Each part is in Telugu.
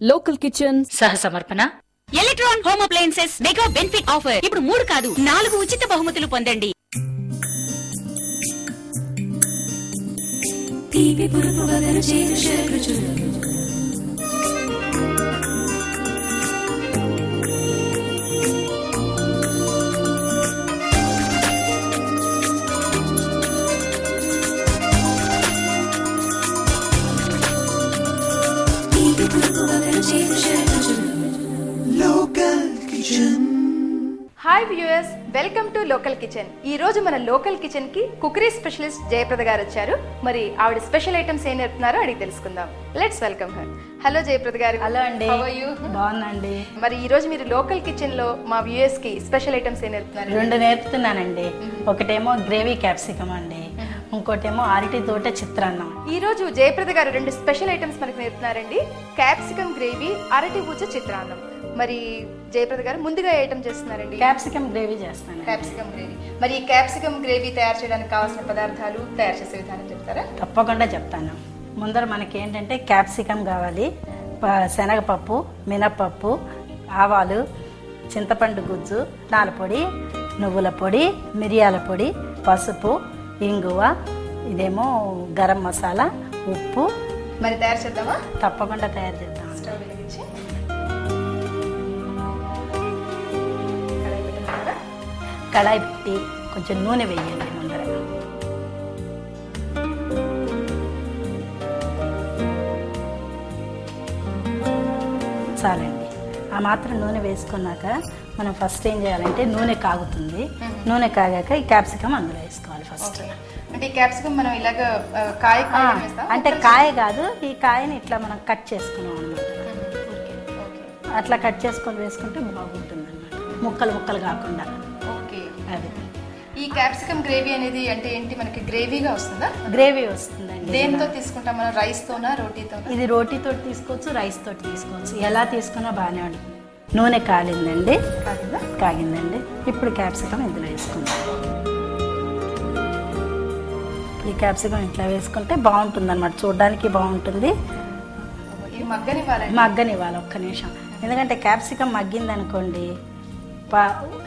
లోకల్ కిచెన్ సహ సమర్పణ electron home appliances mega benefit offer. ఇప్పుడు 3 కాదు 4 ఉచిత బహుమతులు పొందండి. Hi viewers, welcome to local kitchen. ఈ రోజు మన లోకల్ కిచెన్ కి కుకరీ స్పెషలిస్ట్ జయప్రద గారు వచ్చారు. మరి ఆవిడ స్పెషల్ ఐటమ్స్ ఏం నేర్పుతున్నారో అడిగి తెలుసుకుందాం. Let's welcome her. Hello Jayaprada గారు. హలో అండి. How are you? బాగున్నాండి. మరి ఈ రోజు మీరు లోకల్ కిచెన్ లో మా వ్యూయర్స్ కి స్పెషల్ ఐటమ్స్ ఏం నేర్పుతున్నారు? 2 నేర్పుతున్నానండి. ఒకటేమో గ్రేవీ క్యాప్సికమ్ అండి, ఇంకోటేమో అరటి తోట చిత్రాన్నం. ఈ రోజు జయప్రద గారు 2 స్పెషల్ ఐటమ్స్ మనకు నేర్పుతున్నారండి. క్యాప్సికమ్ గ్రేవీ, అరటి పూచ చిత్రాన్నం. మరి జయప్రద గారు ముందుగా ఏ ఐటమ్ చేస్తున్నారండి? క్యాప్సికమ్ గ్రేవీ చేస్తాను. Capsicum gravy. మరి ఈ క్యాప్సికమ్ గ్రేవీ తయారు చేయడానికి కావాల్సిన పదార్థాలు, తయారు చేసే విధానం చెప్తారా? తప్పకుండా చెప్తాను. ముందర మనకి ఏంటంటే క్యాప్సికమ్ కావాలి, శనగపప్పు, మినప్పప్పు, ఆవాలు, చింతపండు గుజ్జు, నాల పొడి, నువ్వుల పొడి, మిరియాల పొడి, పసుపు, ఇంగువ, ఇదేమో గరం మసాలా, ఉప్పు. మరి తయారు చేద్దామా? తప్పకుండా తయారు చేద్దాం. స్టవ్ వెలిగించి కడాయి పెట్టారా? కడాయి పెట్టి కొంచెం నూనె వేయండి ముందర. చాలండి. ఆ మాత్రం నూనె వేసుకున్నాక మనం ఫస్ట్ ఏం చేయాలంటే నూనె కాగుతుంది. నూనె కాగాక ఈ క్యాప్సికమ్ అందులో వేసుకోవాలి ఫస్ట్. అంటే ఈ క్యాప్సికమ్ మనం ఇలాగ కాయ అంటే కాయ కాదు, ఈ కాయని ఇట్లా మనం కట్ చేసుకున్నాం అనమాట. అట్లా కట్ చేసుకొని వేసుకుంటే బాగుంటుంది అనమాట, ముక్కలు ముక్కలు కాకుండా. ఓకే. అది ఈ క్యాప్సికమ్ గ్రేవీ అనేది అంటే ఏంటి, మనకి గ్రేవీగా వస్తుందా? గ్రేవీ వస్తుందండి. దేంతో తీసుకుంటాం మనం? రైస్ తోనా, రోటీతోనా? ఇది రోటీతో తీసుకోవచ్చు, రైస్ తోటి తీసుకోవచ్చు, ఎలా తీసుకున్నా బాగానే ఉంటుంది. నూనె కాలిందండి. కాగిందా? కాగిందండి. ఇప్పుడు క్యాప్సికమ్ ఇందులో వేసుకుందాం. ఈ క్యాప్సికమ్ ఇట్లా వేసుకుంటే బాగుంటుంది అనమాట, చూడడానికి బాగుంటుంది. ఇది మగ్గనివ్వాలండి. మగ్గనివ్వాలి ఒక్క నిమిషం. ఎందుకంటే క్యాప్సికమ్ మగ్గిందనుకోండి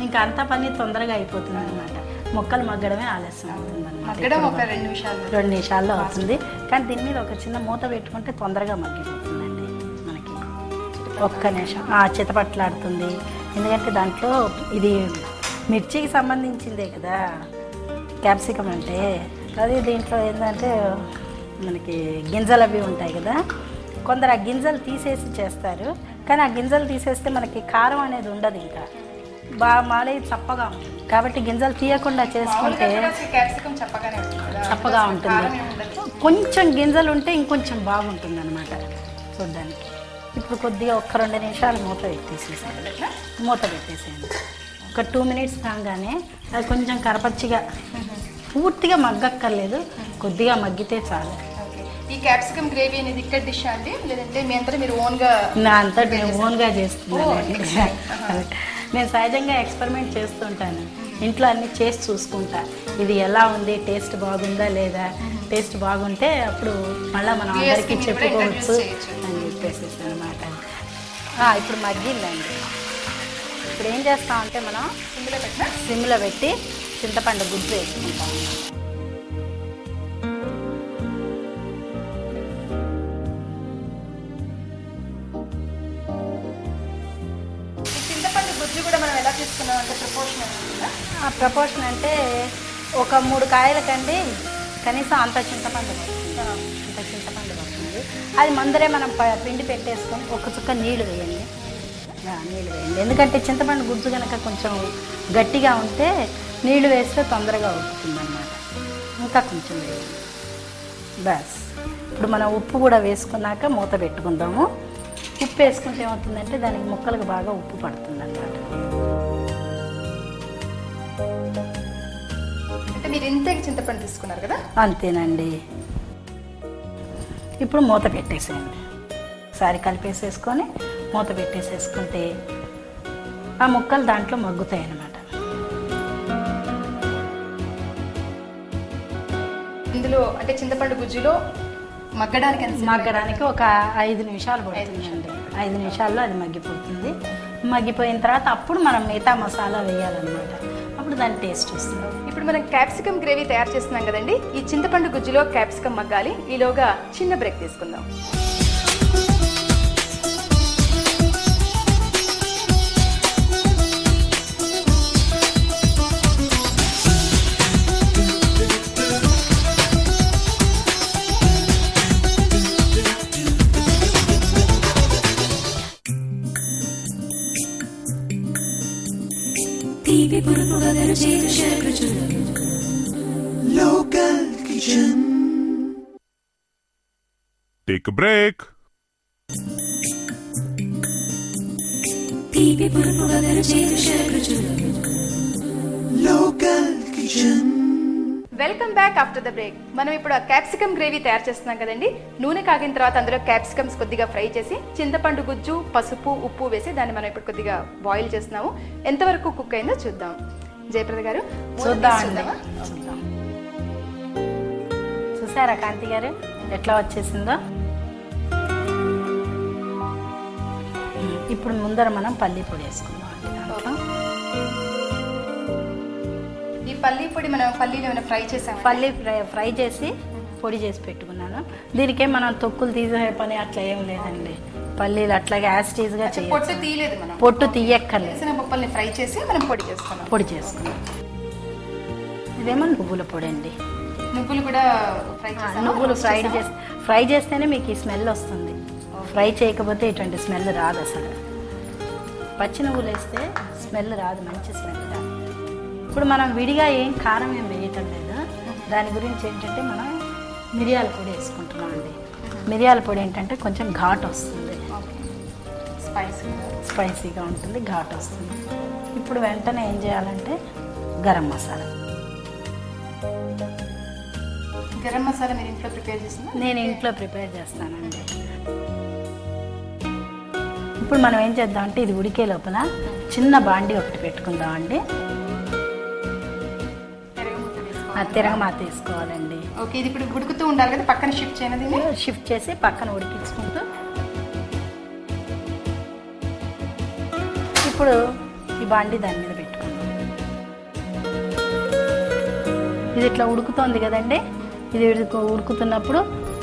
ఇంకా అంత పని తొందరగా అయిపోతుంది అనమాట. ముక్కలు మగ్గడమే ఆలస్యం అవుతుంది మగ్గడం ఒక అనమాట. 2 నిమిషాలు 2 నిమిషాల్లో అవుతుంది. కానీ దీని మీద ఒక చిన్న మూత పెట్టుకుంటే తొందరగా మగ్గిపోతుందండి మనకి. ఒక్క నిమిషం చితపట్లాడుతుంది. ఎందుకంటే దాంట్లో ఇది మిర్చికి సంబంధించిందే కదా క్యాప్సికమ్ అంటే. అది దీంట్లో ఏంటంటే మనకి గింజలు అవి ఉంటాయి కదా, కొందరు ఆ గింజలు తీసేసి చేస్తారు. కానీ ఆ గింజలు తీసేస్తే మనకి కారం అనేది ఉండదు, ఇంకా బాగా మాలే చప్పగా ఉంటుంది. కాబట్టి గింజలు తీయకుండా చేసుకుంటే క్యాప్సికమ్ చప్పగానే ఉంటుంది కదా? చప్పగా ఉంటుంది. కొంచెం గింజలు ఉంటే ఇంకొంచెం బాగుంటుంది అనమాట చూడ్డానికి. ఇప్పుడు కొద్దిగా ఒక్క 2 నిమిషాలు మూత పెట్టేసేసాను. మూత పెట్టేసాను. ఒక 2 మినిట్స్ కాగానే అది కొంచెం కరపచ్చిగా, పూర్తిగా మగ్గక్కర్లేదు, కొద్దిగా మగ్గితే చాలు. ఈ క్యాప్సికమ్ గ్రేవీ అనేది ఇక్కడ డిష్ అండి, లేదంటే మీ అంతా మీరు ఓన్గా? నా అంతా నేను ఓన్గా చేస్తున్నాను. నేను సహజంగా ఎక్స్పెరిమెంట్ చేస్తుంటాను. ఇంట్లో అన్ని చేసి చూసుకుంటా, ఇది ఎలా ఉంది, టేస్ట్ బాగుందా లేదా. టేస్ట్ బాగుంటే అప్పుడు మళ్ళీ మనం అందరికీ చెప్పుకోవచ్చు అని చెప్పేసి అనమాట. ఇప్పుడు మగ్గిందండి. ఇప్పుడు ఏం చేస్తామంటే మనం సిమ్లో పెట్టి చింతపండు గుజ్జు వేసుకుంటాం. చింతపండు గుజ్జు కూడా మనం ఎలా తీసుకున్నాం అంటే ప్రపోర్షన్ అంటే ఒక 3 కాయలకండి కనీసం అంత చింతపండు పడుతుంది. అంత చింతపండు పడుతుంది. అది ముందరే మనం పిండి పెట్టేసుకొని ఒక చుక్క నీళ్ళు వేయండి. నీళ్ళు వేయండి. ఎందుకంటే చింతపండు గుజ్జు కనుక కొంచెం గట్టిగా ఉంటే నీళ్లు వేస్తే తొందరగా ఉడుకుతుంది అన్నమాట. ఇంకా కొంచెం వేయండి బస్. ఇప్పుడు మనం ఉప్పు కూడా వేసుకున్నాక మూత పెట్టుకుందాము. ఉప్పు వేసుకుంటే ఏమవుతుందంటే దానికి ముక్కలకు బాగా ఉప్పు పడుతుంది అన్నమాట. అంటే మీరు ఇంతే చింతపండు తీసుకున్నారు కదా? అంతేనండి. ఇప్పుడు మూత పెట్టేసేయండి. ఒకసారి కలిపేసేసుకొని మూత పెట్టేసేసుకుంటే ఆ ముక్కలు దాంట్లో మగ్గుతాయి అన్నమాట. ఇందులో అంటే చింతపండు గుజ్జులో మగ్గడానికి ఒక 5 నిమిషాలు పడుతుందండి. 5 నిమిషాల్లో అది మగ్గిపోతుంది. మగ్గిపోయిన తర్వాత అప్పుడు మనం మిగతా మసాలా వేయాలన్నమాట. అప్పుడు దాని టేస్ట్ వస్తుంది. ఇప్పుడు మనం క్యాప్సికమ్ గ్రేవీ తయారు చేస్తున్నాం కదండి. ఈ చింతపండు గుజ్జులో క్యాప్సికమ్ మగ్గాలి. ఈలోగా చిన్న బ్రేక్ తీసుకుందాం. Local Kitchen. Take a break. Local Kitchen. Welcome back after the break. మనం ఇప్పుడు ఆ క్యాప్సికమ్ గ్రేవీ తయారు చేస్తున్నాం కదండి. నూనె కాగిన తర్వాత అందులో క్యాప్సికమ్స్ కొద్దిగా ఫ్రై చేసి చింతపండు గుజ్జు, పసుపు, ఉప్పు వేసి దాన్ని మనం ఇప్పుడు కొద్దిగా బాయిల్ చేస్తున్నాము. ఎంతవరకు కుక్ అయిందో చూద్దాం. జయప్రద గారు చూద్దాం. చూసారా కాంతి గారు ఎట్లా వచ్చేసిందో? ఇప్పుడు ముందర మనం పల్లి పొడి వేసుకుందాం అండి. దాంట్లో ఈ పల్లి పొడి మనం పల్లీలు ఏమైనా ఫ్రై చేసాం? పల్లి ఫ్రై చేసి పొడి చేసి పెట్టుకున్నాను. దీనికే మనం తొక్కులు తీసే పని అట్లా ఏం లేదండి. పల్లీలు అట్లాగే యాస్టీజ్గా చేయాలి. పొట్టు తీయలేదు మనం. పొట్టు తీయక్కర్లేదు. పప్పుల్ని ఫ్రై చేసి మనం పొడి చేసుకున్నాం. ఇదేమో నువ్వుల పొడి అండి. నువ్వులు కూడా ఫ్రై చేసి నువ్వులు ఫ్రై చేస్తేనే మీకు ఈ స్మెల్ వస్తుంది. ఫ్రై చేయకపోతే ఇటువంటి స్మెల్ రాదు అసలు. పచ్చి నువ్వులు వేస్తే స్మెల్ రాదు, మంచి స్మెల్ రాదు. ఇప్పుడు మనం విడిగా ఏం కారం ఏం వేయటం లేదు. దాని గురించి ఏంటంటే మనం మిరియాల పొడి వేసుకుంటున్నాం అండి. మిరియాల పొడి ఏంటంటే కొంచెం ఘాట్ వస్తుంది, స్పైసీగా ఉంటుంది, ఘాట్ వస్తుంది. ఇప్పుడు వెంటనే ఏం చేయాలంటే గరం మసాలా. గరం మసాలా మీరు ఇంట్లో ప్రిపేర్ చేస్తున్నా? నేను ఇంట్లో ప్రిపేర్ చేస్తానండి. ఇప్పుడు మనం ఏం చేద్దామంటే ఇది ఉడికే లోపల చిన్న బాండి ఒకటి పెట్టుకుందామండి. తిరగమాత తీసుకోవాలండి. ఓకే, ఇది ఇప్పుడు ఉడుకుతూ ఉండాలి కదా, పక్కన షిఫ్ట్ చేయనది షిఫ్ట్ చేసి పక్కన ఉడికించుకుంటూ ఇప్పుడు ఈ బాండి దాని మీద పెట్టుకుందాం. ఇది ఇట్లా ఉడుకుతోంది కదండి. ఇది ఉడుకుతున్నప్పుడు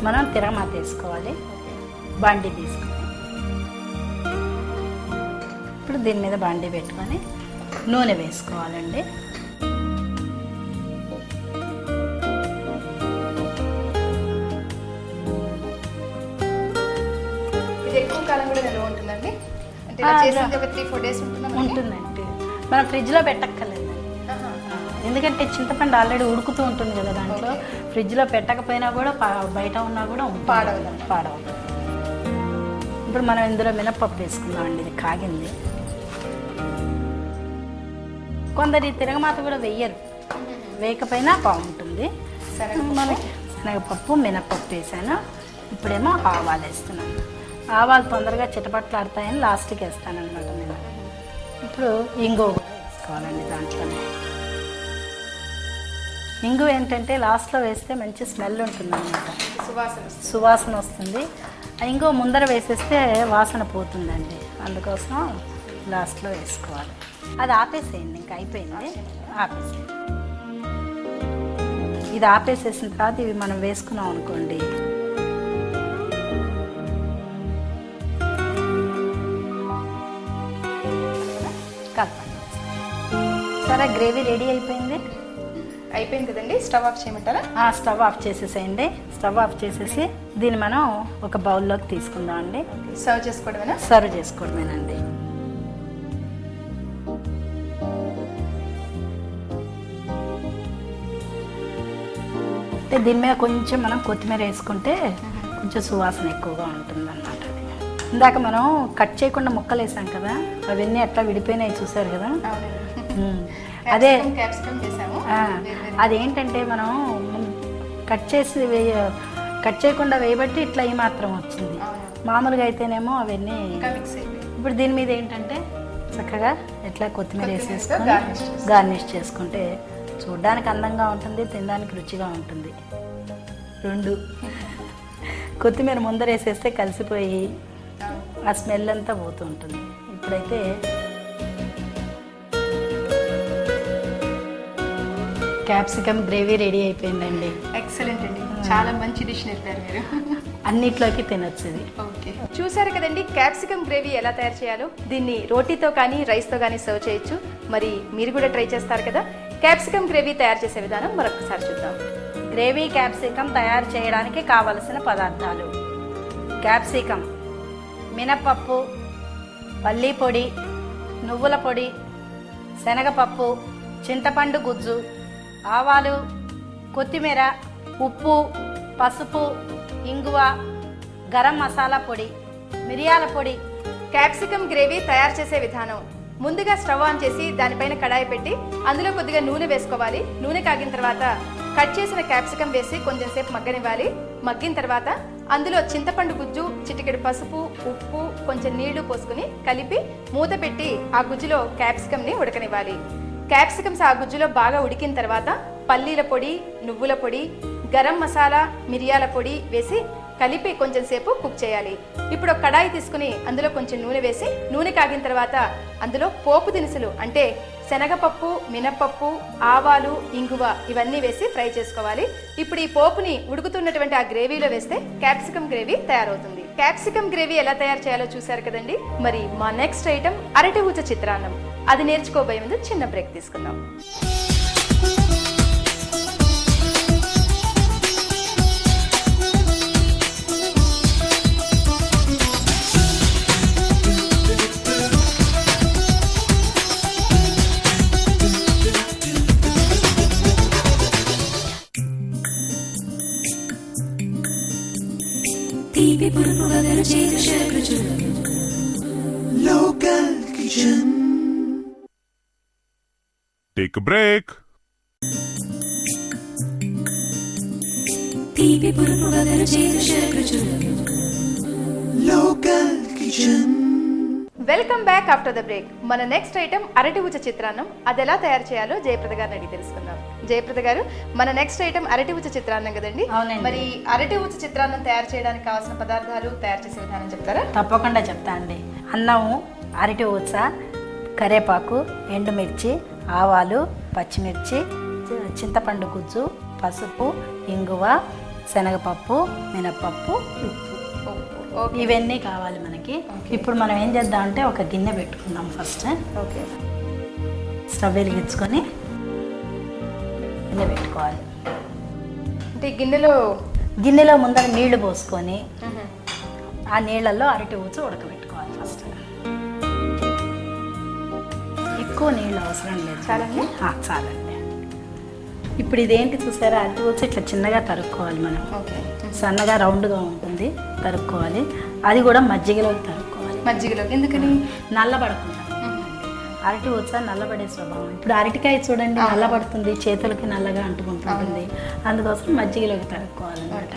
మనం తిరగమాత వేసుకోవాలి. బాండి తీసుకొని ఇప్పుడు దీని మీద బాండి పెట్టుకొని నూనె వేసుకోవాలండి. ఎక్కువ కాలం కూడా నిల్వ ఉంటుందండి. అంటే ఒక 3-4 days ఉంటుందండి. మనం ఫ్రిడ్జ్లో పెట్టక్కర్లేదు. ఎందుకంటే చింతపండు ఆల్రెడీ ఉడుకుతూ ఉంటుంది కదా దాంట్లో. ఫ్రిడ్జ్లో పెట్టకపోయినా కూడా బయట ఉన్నా కూడా పాడవుతుంది. ఇప్పుడు మనం ఇందులో మినపప్పు వేసుకుందామండి. ఇది కాగింది. కొందరు తిరగమాత కూడా వెయ్యరు, వేయకపోయినా బాగుంటుంది. మనకి శనగపప్పు, మినపప్పు వేసాను. ఇప్పుడేమో ఆవాలు వేస్తున్నాను. ఆవాలు తొందరగా చిటపట్లాడతాయని లాస్ట్కి వేస్తాను అనమాట నేను. ఇప్పుడు ఇంగువ కూడా వేసుకోవాలండి. దాంట్లో ఇంగువ ఏంటంటే లాస్ట్లో వేస్తే మంచి స్మెల్ ఉంటుంది అనమాట, సువాసన వస్తుంది. ఇంగువ ముందర వేసేస్తే వాసన పోతుందండి. అందుకోసం లాస్ట్లో వేసుకోవాలి. అది ఆపేసేయండి, ఇంకా అయిపోయింది. ఆపేసేయండి. ఇది ఆపేసేసిన తర్వాత ఇవి మనం వేసుకున్నాం అనుకోండి, కలపండి. సరే, గ్రేవీ రెడీ అయిపోయింది కదండి. స్టవ్ ఆఫ్ చేయమంటారా? స్టవ్ ఆఫ్ చేసేసేయండి. స్టవ్ ఆఫ్ చేసేసి దీన్ని మనం ఒక బౌల్లోకి తీసుకుందాం అండి. సర్వ్ చేసుకోవడమేనండి. దీని మీద కొంచెం మనం కొత్తిమీర వేసుకుంటే కొంచెం సువాసన ఎక్కువగా ఉంటుంది అన్నమాట. ఇందాక మనం కట్ చేయకుండా ముక్కలు వేసాం కదా, అవన్నీ ఎట్లా విడిపోయినాయి చూసారు కదా. అదే అదేంటంటే మనం కట్ చేయకుండా వేయబట్టి ఇట్లా ఈ మాత్రం వచ్చింది. మామూలుగా అయితేనేమో అవన్నీ. ఇప్పుడు దీని మీద ఏంటంటే చక్కగా ఎట్లా కొత్తిమీర వేసేసుకొని గార్నిష్ చేసుకుంటే చూడడానికి అందంగా ఉంటుంది, తినడానికి రుచిగా ఉంటుంది. రెండు కొత్తిమీర ముందర వేసేస్తే కలిసిపోయి ఆ స్మెల్ అంతా పోతూ ఉంటుంది. ఇప్పుడైతే క్యాప్సికమ్ గ్రేవీ రెడీ అయిపోయిందండి. ఎక్సలెంట్ అండి, చాలా మంచి డిష్ నేర్పారు మీరు. అన్నిట్లోకి తినొచ్చు ఇది. ఓకే, చూసారు కదండి క్యాప్సికమ్ గ్రేవీ ఎలా తయారు చేయాలో. దీన్ని రోటీతో కానీ రైస్తో కానీ సర్వ్ చేయొచ్చు. మరి మీరు కూడా ట్రై చేస్తారు కదా. క్యాప్సికమ్ గ్రేవీ తయారు చేసే విధానం మరొకసారి చూద్దాం. గ్రేవీ క్యాప్సికమ్ తయారు చేయడానికి కావలసిన పదార్థాలు: క్యాప్సికమ్, మినపప్పు, పల్లీ పొడి, నువ్వుల పొడి, శనగపప్పు, చింతపండు గుజ్జు, ఆవాలు, కొత్తిమీర, ఉప్పు, పసుపు, ఇంగువ, గరం మసాలా పొడి, మిరియాల పొడి. క్యాప్సికమ్ గ్రేవీ తయారు చేసే విధానం: ముందుగా స్టవ్ ఆన్ చేసి దానిపైన కడాయి పెట్టి అందులో కొద్దిగా నూనె వేసుకోవాలి. నూనె కాగిన తర్వాత కట్ చేసిన క్యాప్సికమ్ వేసి కొంచెం సేపు మగ్గనివ్వాలి. మగ్గిన తర్వాత అందులో చింతపండు గుజ్జు, చిటికెడు పసుపు, ఉప్పు, కొంచెం నీళ్లు పోసుకుని కలిపి మూత పెట్టి ఆ గుజ్జులో క్యాప్సికమ్ని ఉడకనివ్వాలి. క్యాప్సికమ్స్ ఆ గుజ్జులో బాగా ఉడికిన తర్వాత పల్లీల పొడి, నువ్వుల పొడి, గరం మసాలా, మిరియాల పొడి వేసి కలిపి కొంచెం సేపు కుక్ చేయాలి. ఇప్పుడు ఒక కడాయి తీసుకుని అందులో కొంచెం నూనె వేసి నూనె కాగిన తర్వాత అందులో పోపు దినుసులు అంటే శనగపప్పు, మినపప్పు, ఆవాలు, ఇంగువ ఇవన్నీ వేసి ఫ్రై చేసుకోవాలి. ఇప్పుడు ఈ పోపుని ఉడుకుతున్నటువంటి ఆ గ్రేవీలో వేస్తే క్యాప్సికమ్ గ్రేవీ తయారవుతుంది. క్యాప్సికమ్ గ్రేవీ ఎలా తయారు చేయాలో చూసారు కదండి. మరి మా నెక్స్ట్ ఐటమ్ అరటి ఊచ చిత్రాన్నం. అది నేర్చుకోబోయే ముందు చిన్న బ్రేక్ తీసుకుందాం. Local Kitchen. Take a break. Local Kitchen. Welcome back after the break. మన నెక్స్ట్ ఐటమ్ అరటి ఊచ చిత్రాన్నం. అది ఎలా తయారు చేయాలో జయప్రద గారిని అడిగి తెలుసుకుందాం. జయప్రద గారు, మన నెక్స్ట్ ఐటమ్ అరటి ఊచ చిత్రాన్నం కదండి. అవునండి. మరి అరటి ఊచ చిత్రాన్నం తయారు చేయడానికి కావాల్సిన పదార్థాలు, తయారు చేసే విధానం చెప్తారా? తప్పకుండా చెప్తా అండి. అన్నము, అరటి ఊచ, కరేపాకు, ఎండుమిర్చి, ఆవాలు, పచ్చిమిర్చి, చింతపండు గుజ్జు, పసుపు, ఇంగువ, శనగపప్పు, మినపప్పు, ఉప్పు. ఇవన్నీ కావాలి మనకి. ఇప్పుడు మనం ఏం చేద్దాం అంటే ఒక గిన్నె పెట్టుకుందాం. ఫస్ట్ ఓకే, స్టవ్ వెలిగించుకొని గిన్నె పెట్టుకోవాలి. అంటే గిన్నెలో ముందర నీళ్లు పోసుకొని ఆ నీళ్ళల్లో అరటి ఊచ ఉడకబెట్టుకోవాలి. ఫస్ట్ ఎక్కువ నీళ్ళు అవసరం లేదు. చాలండి? చాలండి. ఇప్పుడు ఇదేంటి చూసారా, అరటి ఊచ ఇట్లా చిన్నగా తరుక్కోవాలి మనం. ఓకే, సన్నగా రౌండ్గా ఉంటుంది, తరుక్కోవాలి. అది కూడా మజ్జిగలోకి తరుక్కోవాలి. మజ్జిగలో ఎందుకని? నల్లబడకుండా. అరటి ఊచ నల్లబడే స్వభావం. ఇప్పుడు అరటికాయ చూడండి, నల్లబడుతుంది, చేతులకి నల్లగా అంటుకుంటుంటుంది. అందుకోసం మజ్జిగలోకి తరుక్కోవాలన్నమాట.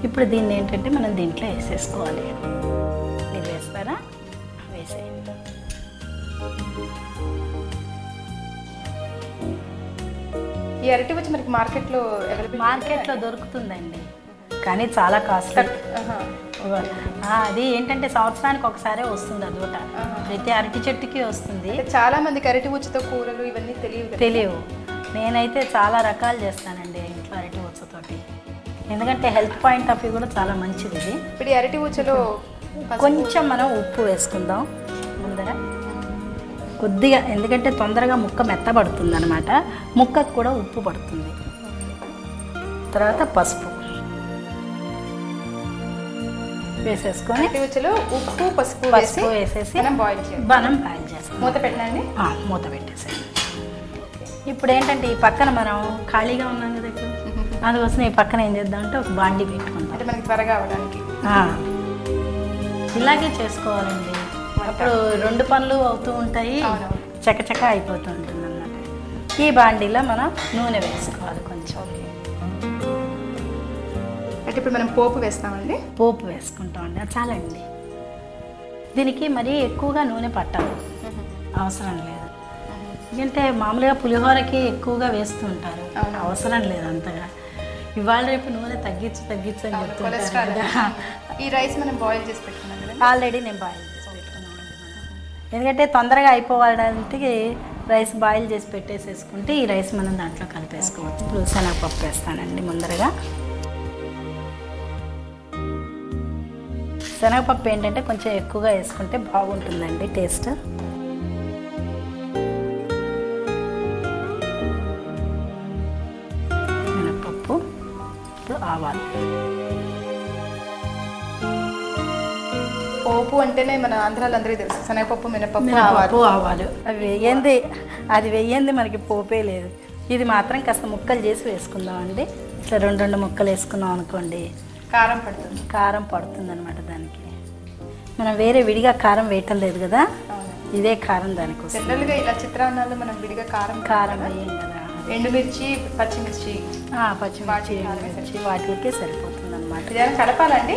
ఇప్పుడు దీన్ని ఏంటంటే మనం దీంట్లో వేసేసుకోవాలి. మీరు వేస్తారా? వేసేయండి. ఈ అరటి ఊచ మనకి మార్కెట్లో దొరుకుతుందండి, కానీ చాలా కాస్ట్లీ. అది ఏంటంటే సంవత్సరానికి ఒకసారే వస్తుంది అదొట. ప్రతి అరటి చెట్టుకి వస్తుంది. చాలా మందికి అరటి ఊచతో కూరలు ఇవన్నీ తెలియవు. నేనైతే చాలా రకాలు చేస్తానండి ఇంట్లో అరటి ఊచతోటి, ఎందుకంటే హెల్త్ పాయింట్ ఆఫ్ వ్యూ కూడా చాలా మంచిది ఇది. ఇప్పుడు ఈ అరటి ఊచలో కొంచెం మనం ఉప్పు వేసుకుందాం ముందర కొద్దిగా, ఎందుకంటే తొందరగా ముక్క మెత్తబడుతుంది అనమాట. ముక్కకు కూడా ఉప్పు పడుతుంది. తర్వాత పసుపు వేసేసుకొని ఉప్పు పసుపు వేసేసి మనం బాయిల్ చేస్తాం. మూత పెట్టండి. మూత పెట్టేసేయండి. ఇప్పుడు ఏంటంటే ఈ పక్కన మనం ఖాళీగా ఉన్నాం కదా ఇప్పుడు, అందుకోసం ఈ పక్కన ఏం చేద్దామంటే ఒక బాండి పెట్టుకుంటాం. అంటే మనకి త్వరగా అవడానికి ఇలాగే చేసుకోవాలండి. అప్పుడు రెండు పనులు అవుతూ ఉంటాయి, చకచక అయిపోతూ ఉంటుంది అన్నమాట. ఈ బాండీలో మనం నూనె వేసుకోవాలి కొంచెం. అంటే ఇప్పుడు మనం పోపు వేస్తామండి. పోపు వేసుకుంటామండి, చాలండి. దీనికి మరీ ఎక్కువగా నూనె పట్టాలి, అవసరం లేదు. ఎందుకంటే మామూలుగా పులిహోరకి ఎక్కువగా వేస్తూ ఉంటారు, అవసరం లేదు అంతగా. ఇవాళ రేపు నూనె తగ్గించు అని కొలెస్ట్రాల్ చెప్తుంటారు. ఈ రైస్ మనం బాయిల్ చేసి పెట్టుకున్నాం కదా. ఆల్రెడీ నేను బాయిల్ చేసి పెట్టుకున్నాను ఎందుకంటే తొందరగా అయిపోవడానికి రైస్ బాయిల్ చేసి పెట్టేసేసుకుంటే ఈ రైస్ మనం దాంట్లో కలిపేసుకోవచ్చు. ఇప్పుడు శనగపప్పు వేస్తానండి ముందరగా. శనగపప్పు ఏంటంటే కొంచెం ఎక్కువగా వేసుకుంటే బాగుంటుందండి టేస్ట్. మినపప్పు, ఇప్పుడు ఆవాలు. పోపు అంటేనే మన ఆంధ్రాలో అందరికీ తెలుసు, శనగపప్పు, మినపప్పు, ఆవాలు. అది వెయ్యింది మనకి పోపే లేదు. ఇది మాత్రం కాస్త ముక్కలు చేసి వేసుకుందామండి. ఇట్లా రెండు ముక్కలు వేసుకున్నాం అనుకోండి కారం పడుతుంది అనమాట దానికి. మనం వేరే విడిగా కారం వేయటం లేదు కదా, ఇదే కారం దానికోసం. జనరల్గా ఇలా చిత్రాన్నాల్లో మనం విడిగా కారం వేయం కదా. ఎండుమిర్చి, పచ్చిమిర్చి వాటికే సరిపోతుంది అనమాట. కలపాలండి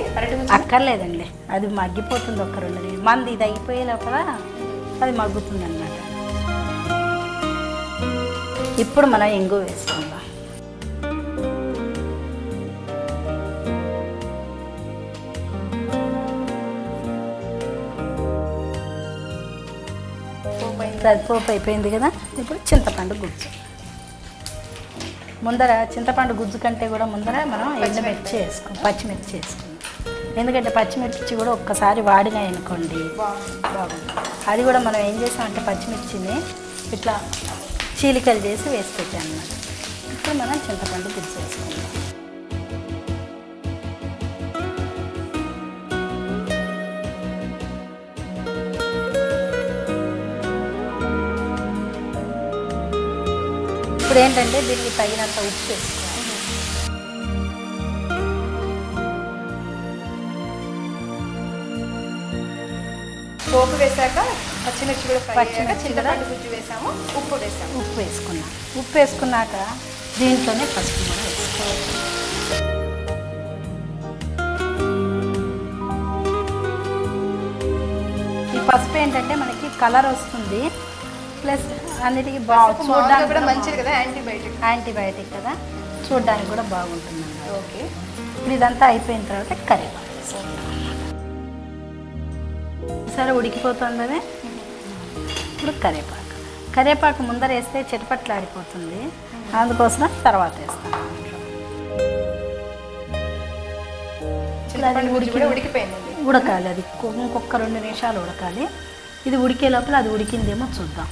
అక్కర్లేదండి, అది మగ్గిపోతుంది. ఒక 2 నిమిషాలు మంది ఇది అయిపోయే లోపల అది మగ్గుతుంది అనమాట. ఇప్పుడు మనం ఇంగు వేసుకుందాం. పోపు అయిపోయింది కదా. ఇప్పుడు చింతపండు గుజ్జు. ముందర చింతపండు గుజ్జు కంటే కూడా ముందర మనం పచ్చిమిర్చి వేసుకుందాం. ఎందుకంటే పచ్చిమిర్చి కూడా ఒక్కసారి వాడినాయి అనుకోండి బాగుంది. అది కూడా మనం ఏం చేసామంటే పచ్చిమిర్చిని ఇట్లా చీలికలు చేసి వేసి పెట్టాం అన్నమాట. ఇప్పుడు మనం చింతపండు గుజ్జు వేసుకుందాం. ఇప్పుడు ఏంటంటే దీనికి తగినంత ఉప్పు వేసుకోవాలి. పోపు వేసాక పచ్చిమిర్చి కూడా చింతపండు గుజ్జు వేసాము, ఉప్పు వేసుకున్నాం. ఉప్పు వేసుకున్నాక దీంట్లోనే పసుపు కూడా వేసుకోవాలి. ఈ పసుపు ఏంటంటే మనకి కలర్ వస్తుంది, ప్లస్ అన్నిటికీ చూడడానికి కూడా మంచిది కదా, యాంటీబయాటిక్ కదా, చూడడానికి కూడా బాగుంటుంది. ఓకే, ఇప్పుడు ఇదంతా అయిపోయిన తర్వాత కరివేపాకు సరే ఉడికిపోతుంది అదే. ఇప్పుడు కరివేపాకు ముందర వేస్తే చిటపట్లాడిపోతుంది, అందుకోసం తర్వాత వేస్తాను. ఉడకాలి, అది ఇంకొక 2 నిమిషాలు ఉడకాలి. ఇది ఉడికే లోపల అది ఉడికిందేమో చూద్దాం.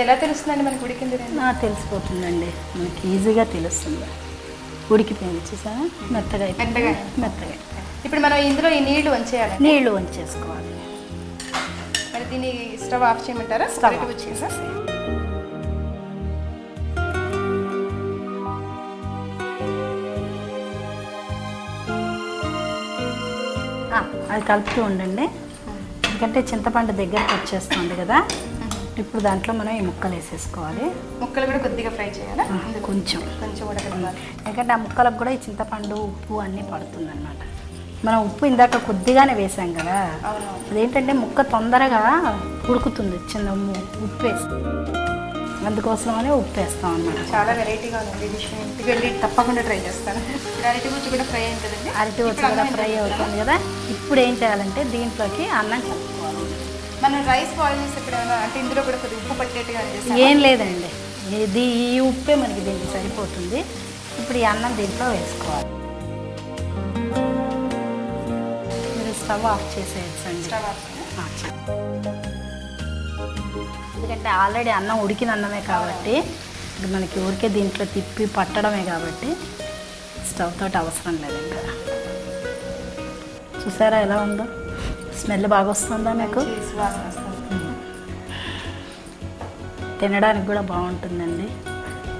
ఎలా తెలుస్తుందండి మనకి ఉడికింది? తెలిసిపోతుందండి, మనకి ఈజీగా తెలుస్తుంది. ఉడికిపోయింది చూసారా, మెత్తగా. ఇప్పుడు మనం ఇందులో ఈ నీళ్లు వంచేసుకోవాలి. మరి దీన్ని స్టవ్ ఆఫ్ చేయమంటారా? స్టవ్ ఆఫ్ చేసేసి అది కలుపుతూ ఉండండి, ఎందుకంటే చింతపండు దగ్గరకు వచ్చేస్తుంది కదా. ఇప్పుడు దాంట్లో మనం ఈ ముక్కలు వేసేసుకోవాలి. ముక్కలు కూడా కొద్దిగా ఫ్రై చేయాలి, కొంచెం ఉడకనివ్వాలి. ఎందుకంటే ఆ ముక్కలకు కూడా ఈ చింతపండు, ఉప్పు అన్నీ పడుతుంది అన్నమాట. మనం ఉప్పు ఇందాక కొద్దిగానే వేసాం కదా, అదేంటంటే ముక్క తొందరగా ఉడుకుతుంది చిన్న ఉప్పు వేస్తే, అందుకోసమనే ఉప్పు వేస్తాం అన్నమాట. చాలా వెరైటీగా ఉంది డిష్, ఇంటికి వెళ్ళి తప్పకుండా ట్రై చేస్తాను. అరటి గుజ్జు కూడా ఫ్రై అవుతుందండి. అరటి గుజ్జు కూడా ఫ్రై అవుతుంది కదా. ఇప్పుడు ఏం చేయాలంటే దీంట్లోకి అన్నం కలుపుకోవాలి. మనం రైస్ బాయిల్ చేసేప్పుడు అంటే ఇందులో కూడా కొద్దిగా ఉప్పు పట్టేట్టుగా ఏం లేదండి, ఈ ఉప్పే మనకి దీనికి సరిపోతుంది. ఇప్పుడు ఈ అన్నం దీంట్లో వేసుకోవాలి. మీరు స్టవ్ ఆఫ్ చేసేయచ్చండి. ఎందుకంటే ఆల్రెడీ అన్నం ఉడికిన అన్నమే కాబట్టి ఇప్పుడు మనకి ఊరికే దీంట్లో తిప్పి పట్టడమే కాబట్టి స్టవ్ తోటి అవసరం లేదు. ఇంకా చూసారా ఎలా ఉందో, స్మెల్ బాగా వస్తుందా మీకు? తినడానికి కూడా బాగుంటుందండి.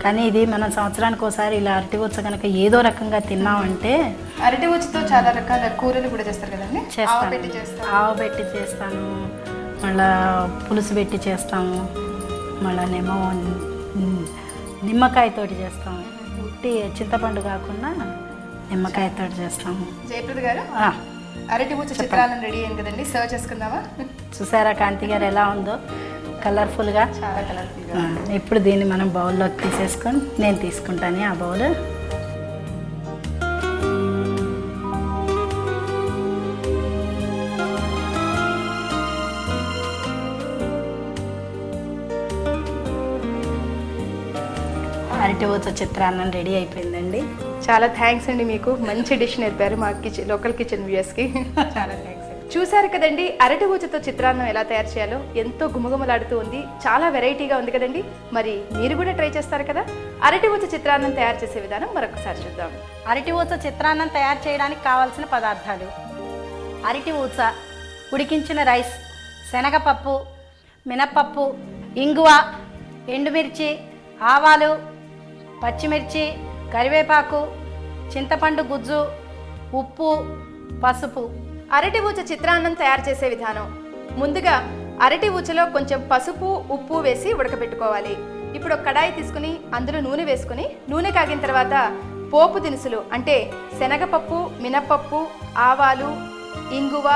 కానీ ఇది మనం సంవత్సరానికి ఒకసారి ఇలా అరటి ఉచ్చ కనుక ఏదో రకంగా తిన్నామంటే, అరటి ఉచ్చతో చాలా రకాల కూరలు కూడా చేస్తారు కదండి. ఆవు పెట్టి చేస్తాను, మళ్ళా పులుసు పెట్టి చేస్తాము, మళ్ళానేమో నిమ్మకాయతోటి చేస్తాము. ఉట్టి చింతపండు కాకుండా నిమ్మకాయతో చేస్తాము. జయప్రద గారు, అరటి ఉచ్చ చిత్రాలను రెడీ అయింది కదండి, సర్వ్ చేసుకుందామా? చూసారా కాంతి గారు ఎలా ఉందో? కలర్ఫుల్గా. చాలా కలర్ఫుల్గా. ఇప్పుడు దీన్ని మనం బౌల్లోకి తీసేసుకొని నేను తీసుకుంటాను ఆ బౌల్. అరటి ఊచ చిత్రాన్నం రెడీ అయిపోయిందండి. చాలా థ్యాంక్స్ అండి, మీకు మంచి డిష్ నేర్పారు మా లోకల్ కిచెన్ వ్యూయర్స్కి. చాలా థ్యాంక్స్. చూసారు కదండి, అరటి ఊచతో చిత్రాన్నం ఎలా తయారు చేయాలో ఎంతో గుమగుమలాడుతూ ఉంది. చాలా వెరైటీగా ఉంది కదండి. మరి మీరు కూడా ట్రై చేస్తారు కదా. అరటి ఊచ చిత్రాన్నం తయారు చేసే విధానం మరొకసారి చూద్దాం. అరటి ఊచ చిత్రాన్నం తయారు చేయడానికి కావాల్సిన పదార్థాలు: అరటి ఊచ, ఉడికించిన రైస్, శనగపప్పు, మినప్పప్పు, ఇంగువ, ఎండుమిర్చి, ఆవాలు, పచ్చిమిర్చి, కరివేపాకు, చింతపండు గుజ్జు, ఉప్పు, పసుపు. అరటి ఊచ చిత్రాన్నం తయారు చేసే విధానం: ముందుగా అరటి ఊచలో కొంచెం పసుపు, ఉప్పు వేసి ఉడకబెట్టుకోవాలి. ఇప్పుడు ఒక కడాయి తీసుకుని అందులో నూనె వేసుకుని, నూనె కాగిన తర్వాత పోపు దినుసులు అంటే శనగపప్పు, మినప్పప్పు, ఆవాలు, ఇంగువ,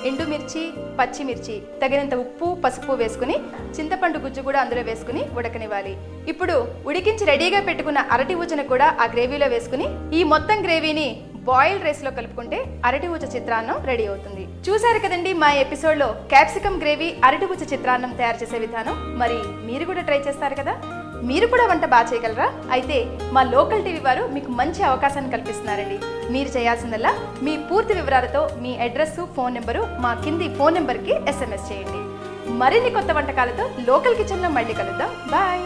ఎండుమిర్చి, పచ్చిమిర్చి, తగినంత ఉప్పు, పసుపు వేసుకుని చింతపండు గుజ్జు కూడా అందులో వేసుకుని ఉడకనివ్వాలి. ఇప్పుడు ఉడికించి రెడీగా పెట్టుకున్న అరటి ఊచను కూడా ఆ గ్రేవీలో వేసుకుని ఈ మొత్తం గ్రేవీని బాయిల్డ్ రైస్ లో కలుపుకుంటే అరటి ఊచ చిత్రాన్నం రెడీ అవుతుంది. చూసారు కదండి మా ఎపిసోడ్ లో క్యాప్సికమ్ గ్రేవీ అరటి ఊచ చిత్రాన్నం తయారు చేసే విధానం. మరి మీరు కూడా ట్రై చేస్తారు కదా. మీరు కూడా వంట బాగా చేయగలరా? అయితే మా లోకల్ టీవీ వారు మీకు మంచి అవకాశాన్ని కల్పిస్తున్నారండి. మీరు చేయాల్సిందల్లా మీ పూర్తి వివరాలతో మీ అడ్రస్, ఫోన్ నెంబరు మా కింది ఫోన్ నెంబర్కి SMS చేయండి. మరిన్ని కొత్త వంటకాలతో లోకల్ కిచెన్లో మళ్ళీ కలుద్దాం. బాయ్.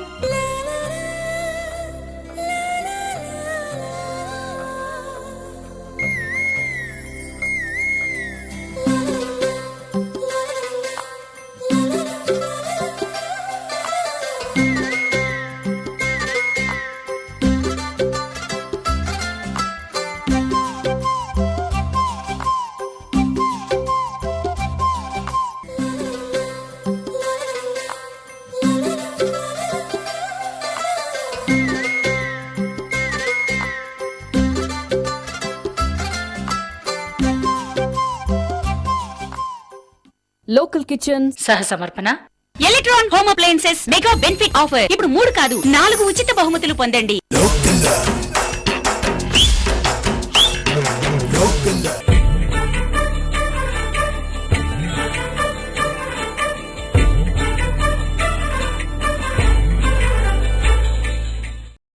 లోకల్ కిచెన్ సహ సమర్పణ. Electron home appliances mega benefit offer. ఇప్పుడు 3 కాదు 4 ఉచిత బహుమతులు పొందండి.